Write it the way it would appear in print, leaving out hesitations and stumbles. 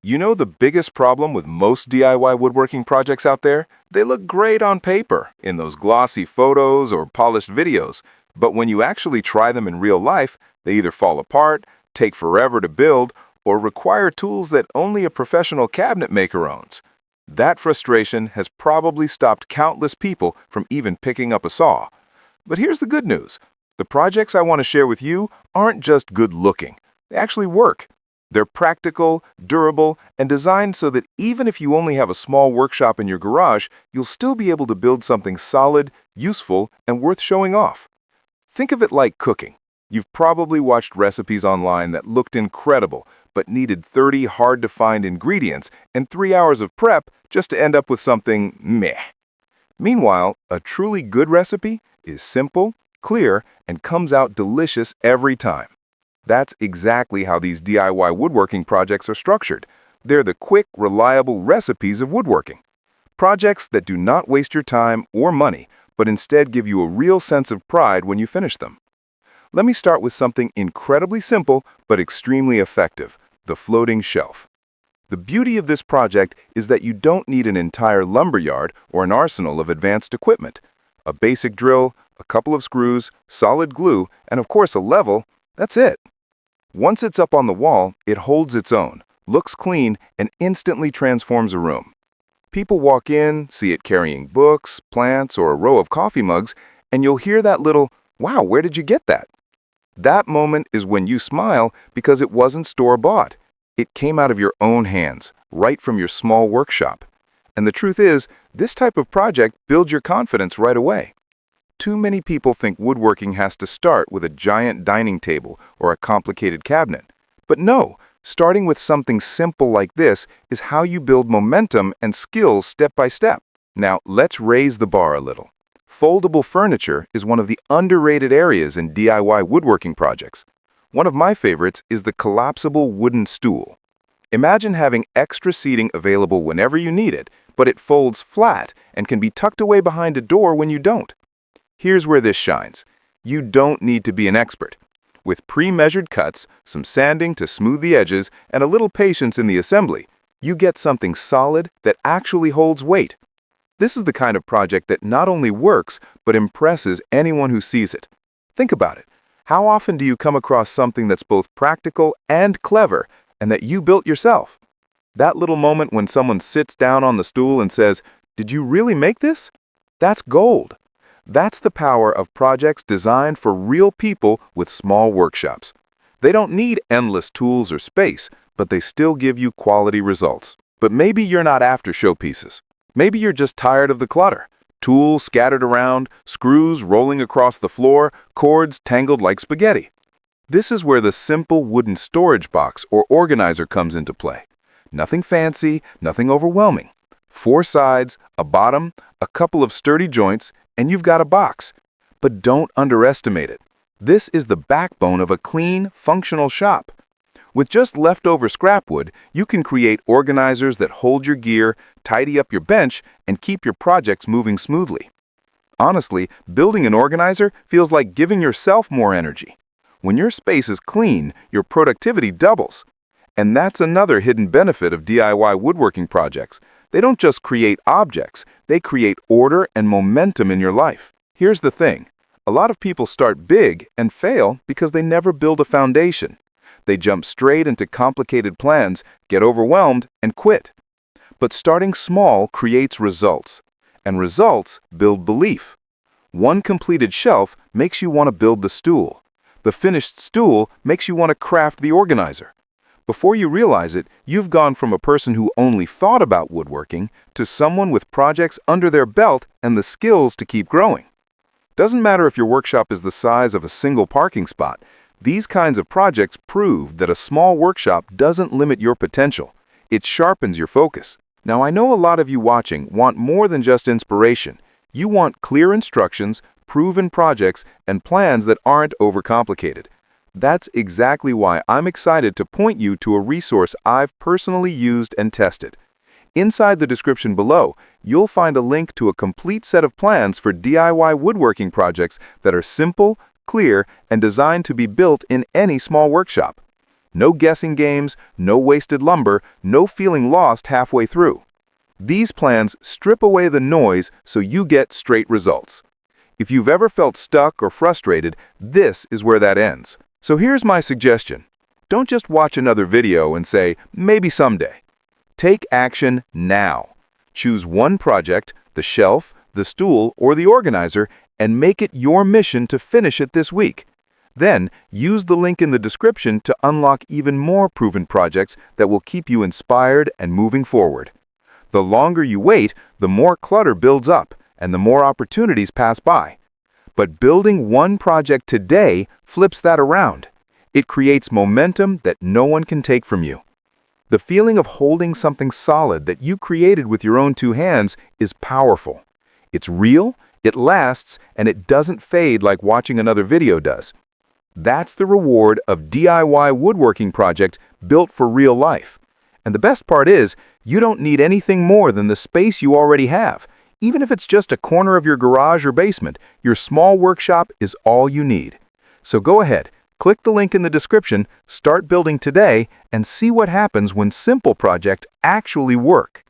You know the biggest problem with most DIY woodworking projects out there? They look great on paper, in those glossy photos or polished videos, but when you actually try them in real life, they either fall apart, take forever to build, or require tools that only a professional cabinet maker owns. That frustration has probably stopped countless people from even picking up a saw. But here's the good news. The projects I want to share with you aren't just good looking. They actually work. They're practical, durable, and designed so that even if you only have a small workshop in your garage, you'll still be able to build something solid, useful, and worth showing off. Think of it like cooking. You've probably watched recipes online that looked incredible, but needed 30 hard-to-find ingredients and 3 hours of prep just to end up with something meh. Meanwhile, a truly good recipe is simple, clear, and comes out delicious every time. That's exactly how these DIY woodworking projects are structured. They're the quick, reliable recipes of woodworking. Projects that do not waste your time or money, but instead give you a real sense of pride when you finish them. Let me start with something incredibly simple but extremely effective, the floating shelf. The beauty of this project is that you don't need an entire lumberyard or an arsenal of advanced equipment. A basic drill, a couple of screws, solid glue, and of course a level, that's it. Once it's up on the wall, it holds its own, looks clean, and instantly transforms a room. People walk in, see it carrying books, plants, or a row of coffee mugs, and you'll hear that little, "Wow, where did you get that?" That moment is when you smile because it wasn't store-bought. It came out of your own hands, right from your small workshop. And the truth is, this type of project builds your confidence right away. Too many people think woodworking has to start with a giant dining table or a complicated cabinet. But no, starting with something simple like this is how you build momentum and skills step by step. Now, let's raise the bar a little. Foldable furniture is one of the underrated areas in DIY woodworking projects. One of my favorites is the collapsible wooden stool. Imagine having extra seating available whenever you need it, but it folds flat and can be tucked away behind a door when you don't. Here's where this shines. You don't need to be an expert. With pre-measured cuts, some sanding to smooth the edges, and a little patience in the assembly, you get something solid that actually holds weight. This is the kind of project that not only works, but impresses anyone who sees it. Think about it. How often do you come across something that's both practical and clever, and that you built yourself? That little moment when someone sits down on the stool and says, "Did you really make this?" That's gold. That's the power of projects designed for real people with small workshops. They don't need endless tools or space, but they still give you quality results. But maybe you're not after showpieces. Maybe you're just tired of the clutter. Tools scattered around, screws rolling across the floor, cords tangled like spaghetti. This is where the simple wooden storage box or organizer comes into play. Nothing fancy, nothing overwhelming. 4 sides, a bottom, a couple of sturdy joints, and you've got a box. But don't underestimate it. This is the backbone of a clean, functional shop. With just leftover scrap wood, you can create organizers that hold your gear, tidy up your bench, and keep your projects moving smoothly. Honestly, building an organizer feels like giving yourself more energy. When your space is clean, your productivity doubles. And that's another hidden benefit of DIY woodworking projects. They don't just create objects, they create order and momentum in your life. Here's the thing. A lot of people start big and fail because they never build a foundation. They jump straight into complicated plans, get overwhelmed, and quit. But starting small creates results, and results build belief. One completed shelf makes you want to build the stool. The finished stool makes you want to craft the organizer. Before you realize it, you've gone from a person who only thought about woodworking to someone with projects under their belt and the skills to keep growing. Doesn't matter if your workshop is the size of a single parking spot. These kinds of projects prove that a small workshop doesn't limit your potential. It sharpens your focus. Now, I know a lot of you watching want more than just inspiration. You want clear instructions, proven projects, and plans that aren't overcomplicated. That's exactly why I'm excited to point you to a resource I've personally used and tested. Inside the description below, you'll find a link to a complete set of plans for DIY woodworking projects that are simple, clear, and designed to be built in any small workshop. No guessing games, no wasted lumber, no feeling lost halfway through. These plans strip away the noise so you get straight results. If you've ever felt stuck or frustrated, this is where that ends. So here's my suggestion. Don't just watch another video and say, maybe someday. Take action now. Choose one project, the shelf, the stool, or the organizer, and make it your mission to finish it this week. Then, use the link in the description to unlock even more proven projects that will keep you inspired and moving forward. The longer you wait, the more clutter builds up, and the more opportunities pass by. But building one project today flips that around. It creates momentum that no one can take from you. The feeling of holding something solid that you created with your own two hands is powerful. It's real, it lasts, and it doesn't fade like watching another video does. That's the reward of DIY woodworking project built for real life. And the best part is, you don't need anything more than the space you already have. Even if it's just a corner of your garage or basement, your small workshop is all you need. So go ahead, click the link in the description, start building today, and see what happens when simple projects actually work.